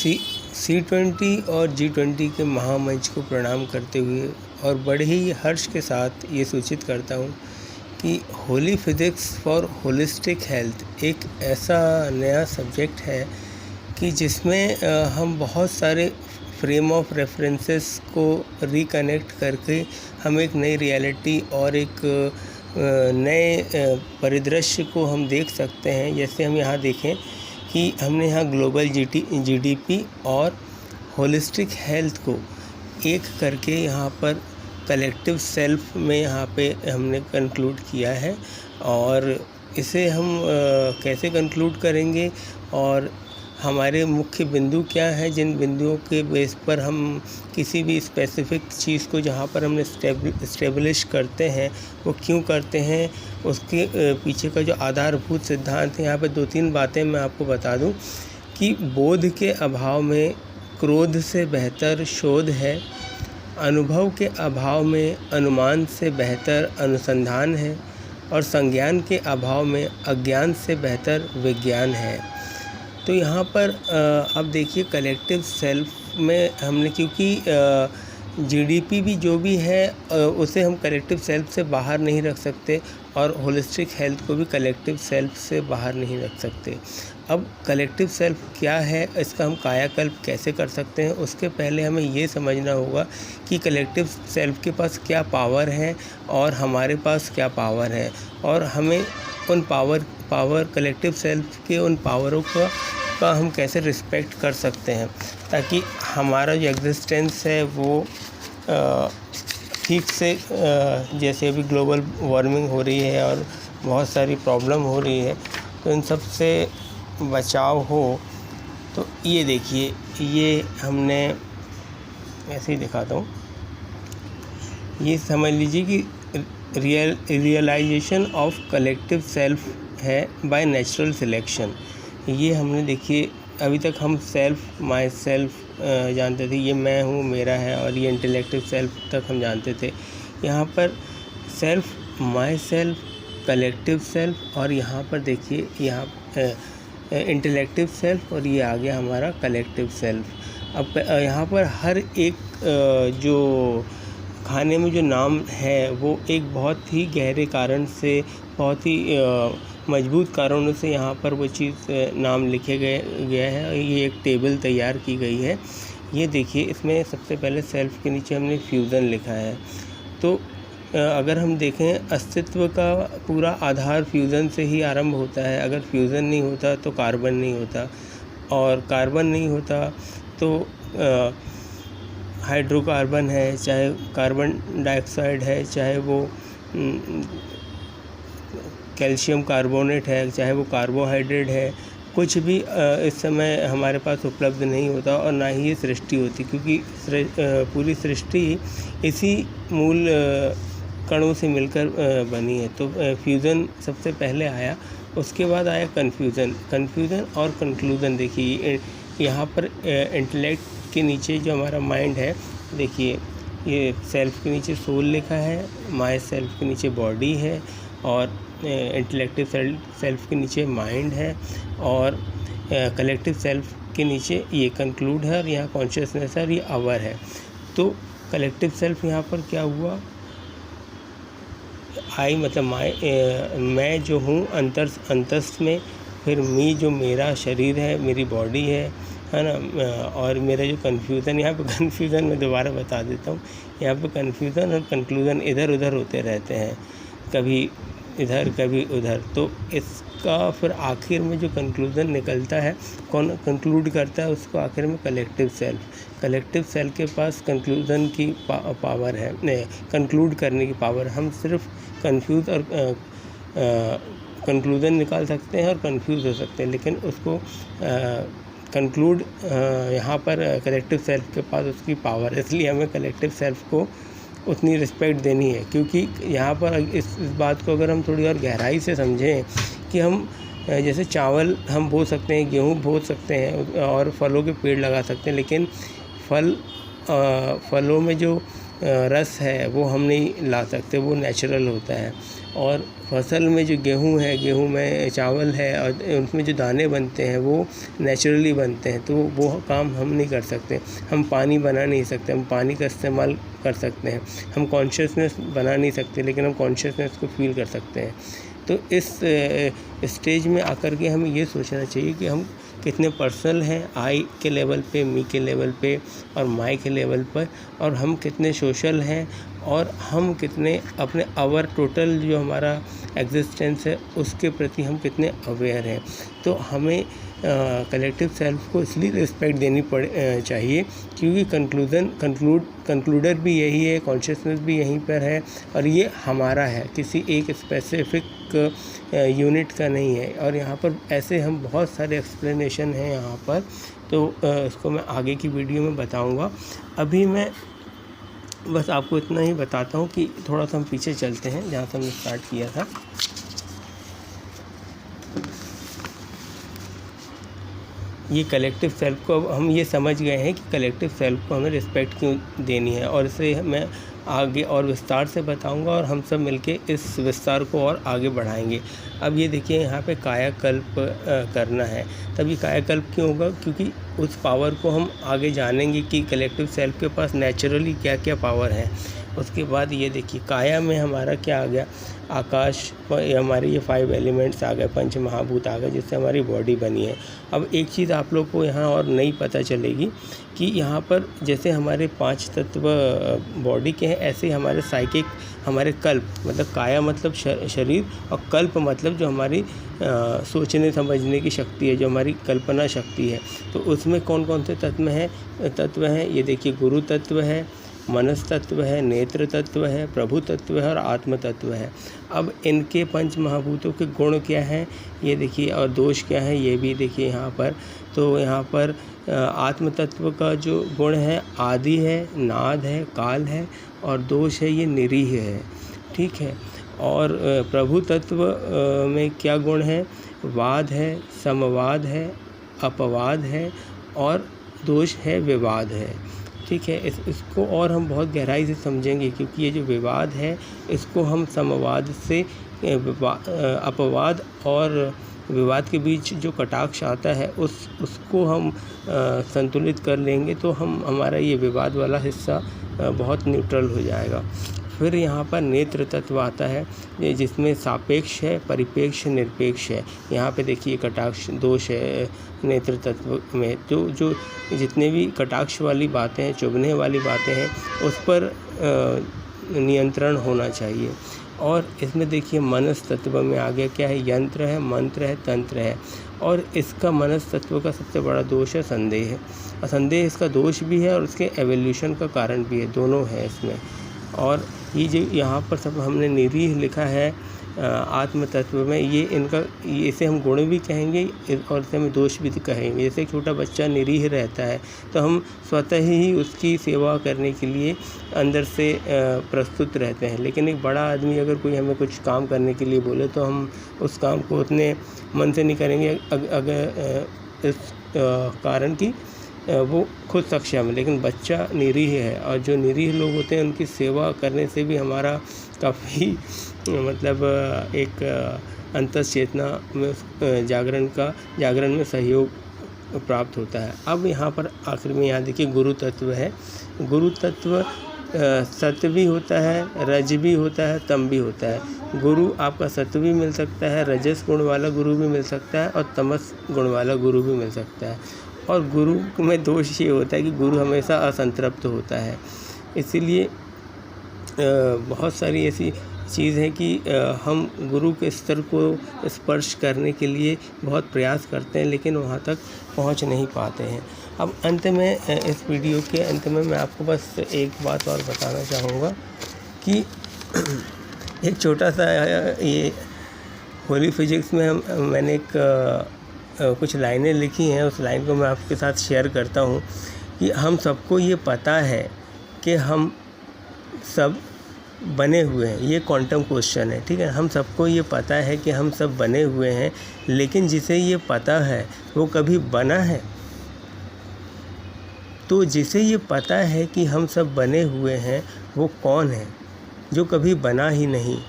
C20 और G20 के महामंच को प्रणाम करते हुए और बड़े ही हर्ष के साथ ये सूचित करता हूँ कि Holi physics for holistic health एक ऐसा नया सब्जेक्ट है कि जिसमें हम बहुत सारे फ्रेम ऑफ रेफरेंसेस को रिकनेक्ट करके हम एक नई रियलिटी और एक नए परिदृश्य को हम देख सकते हैं। जैसे हम यहाँ देखें कि हमने यहाँ ग्लोबल GDP और होलिस्टिक हेल्थ को एक करके यहाँ पर कलेक्टिव सेल्फ में यहाँ पे हमने कंक्लूड किया है। और इसे हम कैसे कंक्लूड करेंगे और हमारे मुख्य बिंदु क्या हैं, जिन बिंदुओं के बेस पर हम किसी भी स्पेसिफिक चीज़ को जहाँ पर हमने इस्टेब्लिश करते हैं वो क्यों करते हैं, उसके पीछे का जो आधारभूत सिद्धांत है। यहाँ पे 2-3 बातें मैं आपको बता दूं कि बोध के अभाव में क्रोध से बेहतर शोध है, अनुभव के अभाव में अनुमान से बेहतर अनुसंधान है और संज्ञान के अभाव में अज्ञान से बेहतर विज्ञान है। तो यहाँ पर अब देखिए कलेक्टिव सेल्फ में हमने, क्योंकि GDP भी जो भी है उसे हम कलेक्टिव सेल्फ से बाहर नहीं रख सकते और होलिस्टिक हेल्थ को भी कलेक्टिव सेल्फ से बाहर नहीं रख सकते। अब कलेक्टिव सेल्फ क्या है, इसका हम कायाकल्प कैसे कर सकते हैं, उसके पहले हमें ये समझना होगा कि कलेक्टिव सेल्फ के पास क्या पावर है और हमारे पास क्या पावर है, और हमें उन पावर कलेक्टिव सेल्फ के उन पावरों का हम कैसे रिस्पेक्ट कर सकते हैं, ताकि हमारा जो एग्जिस्टेंस है वो ठीक से, जैसे अभी ग्लोबल वार्मिंग हो रही है और बहुत सारी प्रॉब्लम हो रही है, तो इन सब से बचाव हो। तो ये देखिए, ये हमने ऐसे ही दिखाता हूँ, ये समझ लीजिए कि रियलाइजेशन ऑफ कलेक्टिव सेल्फ है बाय नेचुरल सिलेक्शन। ये हमने देखिए, अभी तक हम सेल्फ माई सेल्फ जानते थे, ये मैं हूँ मेरा है, और ये इंटेलेक्टिव सेल्फ तक हम जानते थे। यहाँ पर self my self collective self, और यहाँ पर देखिए यहाँ इंटेलेक्टिव सेल्फ, और ये आ गया हमारा कलेक्टिव सेल्फ। अब यहाँ पर हर एक जो खाने में जो नाम है वो एक बहुत ही गहरे कारण से, बहुत ही मजबूत कारणों से यहाँ पर वो चीज़ नाम लिखे गया है। ये एक टेबल तैयार की गई है। ये देखिए, इसमें सबसे पहले सेल्फ के नीचे हमने फ्यूज़न लिखा है। तो अगर हम देखें, अस्तित्व का पूरा आधार फ्यूज़न से ही आरंभ होता है। अगर फ्यूज़न नहीं होता तो कार्बन नहीं होता, और कार्बन नहीं होता तो हाइड्रोकार्बन है, चाहे कार्बन डाइऑक्साइड है, चाहे वो कैल्शियम कार्बोनेट है, चाहे वो कार्बोहाइड्रेट है, कुछ भी इस समय हमारे पास उपलब्ध नहीं होता, और ना ही ये सृष्टि होती, क्योंकि पूरी सृष्टि इसी मूल कणों से मिलकर बनी है। तो फ्यूज़न सबसे पहले आया, उसके बाद आया कन्फ्यूज़न और कंक्लूज़न। देखिए यहाँ पर इंटेलेक्ट के नीचे जो हमारा माइंड है, देखिए ये सेल्फ के नीचे सोल लिखा है, माई सेल्फ के नीचे बॉडी है, और इंटेलेक्टिव सेल्फ के नीचे माइंड है, और कलेक्टिव सेल्फ के नीचे ये कंक्लूड है, और यहाँ कॉन्शियसनेस है, और ये अवर है। तो कलेक्टिव सेल्फ यहाँ पर क्या हुआ, आई मतलब मैं जो हूँ अंतस्थ में, फिर मी जो मेरा शरीर है, मेरी बॉडी है ना, और मेरा जो कन्फ्यूज़न, यहाँ पे कन्फ्यूज़न मैं दोबारा बता देता हूँ, यहाँ पे कन्फ्यूज़न और कंक्लूज़न इधर उधर होते रहते हैं, कभी इधर कभी उधर। तो इसका फिर आखिर में जो कंक्लूज़न निकलता है, कौन कंक्लूड करता है उसको आखिर में, कलेक्टिव सेल्फ के पास कंक्लूज़न की पावर है, कंक्लूड करने की पावर। हम सिर्फ कंफ्यूज और कंक्लूज़न निकाल सकते हैं और कंफ्यूज हो सकते हैं, लेकिन उसको कंक्लूड यहाँ पर कलेक्टिव सेल्फ के पास उसकी पावर, इसलिए हमें कलेक्टिव सेल्फ को उतनी रिस्पेक्ट देनी है। क्योंकि यहाँ पर इस बात को अगर हम थोड़ी और गहराई से समझें कि हम जैसे चावल हम बो सकते हैं, गेहूँ बो सकते हैं, और फलों के पेड़ लगा सकते हैं, लेकिन फलों में जो रस है वो हम नहीं ला सकते, वो नेचुरल होता है। और फसल में जो गेहूँ है, गेहूँ में चावल है और उसमें जो दाने बनते हैं वो नेचुरली बनते हैं, तो वो काम हम नहीं कर सकते। हम पानी बना नहीं सकते, हम पानी का इस्तेमाल कर सकते हैं। हम कॉन्शियसनेस बना नहीं सकते, लेकिन हम कॉन्शियसनेस को फील कर सकते हैं। तो इस स्टेज में आकर के हमें ये सोचना चाहिए कि हम कितने पर्सनल हैं, आई के लेवल पे, मी के लेवल पे और माई के लेवल पर, और हम कितने सोशल हैं, और हम कितने अपने आवर टोटल जो हमारा एग्जिस्टेंस है उसके प्रति हम कितने अवेयर हैं। तो हमें कलेक्टिव सेल्फ को इसलिए रिस्पेक्ट देनी चाहिए क्योंकि कंक्लूडर भी यही है, कॉन्शियसनेस भी यहीं पर है, और ये हमारा है, किसी एक स्पेसिफिक यूनिट का नहीं है। और यहाँ पर ऐसे हम बहुत सारे एक्सप्लेनेशन हैं यहाँ पर, तो इसको मैं आगे की वीडियो में बताऊँगा। अभी मैं बस आपको इतना ही बताता हूँ कि थोड़ा सा हम पीछे चलते हैं जहाँ से हमने स्टार्ट किया था। ये कलेक्टिव सेल्फ को अब हम ये समझ गए हैं कि कलेक्टिव सेल्फ को हमें रिस्पेक्ट क्यों देनी है, और इसे मैं आगे और विस्तार से बताऊंगा, और हम सब मिलके इस विस्तार को और आगे बढ़ाएंगे। अब ये देखिए यहाँ पे कायाकल्प करना है। तब ये कायाकल्प क्यों होगा? क्योंकि उस पावर को हम आगे जानेंगे कि कलेक्टिव सेल्फ के पास नेचुरली क्या क्या पावर है। उसके बाद ये देखिए काया में हमारा क्या आ गया, आकाश, हमारे ये 5 एलिमेंट्स आ गए, पंच महाभूत आ गए, जिससे हमारी बॉडी बनी है। अब एक चीज़ आप लोग को यहाँ और नई पता चलेगी कि यहाँ पर जैसे हमारे 5 तत्व बॉडी के हैं, ऐसे ही हमारे साइकिक, हमारे कल्प, मतलब काया मतलब शरीर, और कल्प मतलब जो हमारी सोचने समझने की शक्ति है, जो हमारी कल्पना शक्ति है। तो उसमें कौन कौन से तत्व हैं ये देखिए, गुरु तत्व है, मनस तत्व है, नेत्र तत्व है, प्रभु तत्व है और आत्म तत्व है। अब इनके पंच महाभूतों के गुण क्या हैं ये देखिए, और दोष क्या है ये भी देखिए यहाँ पर। तो यहाँ पर आत्म तत्व का जो गुण है आदि है, नाद है, काल है, और दोष है ये निरीह है, ठीक है। और प्रभु तत्व में क्या गुण है? वाद है, समवाद है, अपवाद है, और दोष है विवाद है, ठीक है। इसको और हम बहुत गहराई से समझेंगे, क्योंकि ये जो विवाद है इसको हम समवाद से अपवाद और विवाद के बीच जो कटाक्ष आता है उसको हम संतुलित कर लेंगे, तो हमारा ये विवाद वाला हिस्सा बहुत न्यूट्रल हो जाएगा। फिर यहाँ पर नेत्र तत्व आता है, जिसमें सापेक्ष है, परिपेक्ष, निरपेक्ष है। यहाँ पे देखिए कटाक्ष दोष है नेत्र तत्व में। तो जो जितने भी कटाक्ष वाली बातें हैं, चुभने वाली बातें हैं, उस पर नियंत्रण होना चाहिए। और इसमें देखिए मनस तत्व में आ गया क्या है? यंत्र है, मंत्र है, तंत्र है। और इसका मनस तत्व का सबसे बड़ा दोष है संदेह। संदेह इसका दोष भी है और उसके एवोल्यूशन का कारण भी है, दोनों है इसमें। और ये जो यहाँ पर सब हमने निरीह लिखा है आत्म तत्व में, इसे हम गुण भी कहेंगे और इसे हम दोष भी कहेंगे। जैसे एक छोटा बच्चा निरीह रहता है तो हम स्वतः ही उसकी सेवा करने के लिए अंदर से प्रस्तुत रहते हैं, लेकिन एक बड़ा आदमी अगर कोई हमें कुछ काम करने के लिए बोले तो हम उस काम को उतने मन से नहीं करेंगे, अगर इस कारण कि वो खुद सक्षम है। लेकिन बच्चा निरीह है, और जो निरीह लोग होते हैं उनकी सेवा करने से भी हमारा काफ़ी मतलब एक अंतःचेतना में जागरण में सहयोग प्राप्त होता है। अब यहाँ पर आखिर में यहाँ देखिए गुरु तत्व है। गुरु तत्व सत्व भी होता है, रज भी होता है, तम भी होता है। गुरु आपका सत्व भी मिल सकता है, रजस गुण वाला गुरु भी मिल सकता है, और तमस गुण वाला गुरु भी मिल सकता है। और गुरु में दोष ये होता है कि गुरु हमेशा असंतृप्त होता है। इसीलिए बहुत सारी ऐसी चीज़ है कि हम गुरु के स्तर को स्पर्श करने के लिए बहुत प्रयास करते हैं, लेकिन वहाँ तक पहुँच नहीं पाते हैं। अब अंत में इस वीडियो के अंत में मैं आपको बस एक बात और बताना चाहूँगा कि एक छोटा सा ये होली फिजिक्स में मैंने कुछ लाइनें लिखी हैं, उस लाइन को मैं आपके साथ शेयर करता हूँ कि हम सबको ये पता है कि हम सब बने हुए हैं। ये क्वांटम क्वेश्चन है, ठीक है। हम सबको ये पता है कि हम सब बने हुए हैं, लेकिन जिसे ये पता है वो कभी बना है? तो जिसे ये पता है कि हम सब बने हुए हैं वो कौन है? जो कभी बना ही नहीं।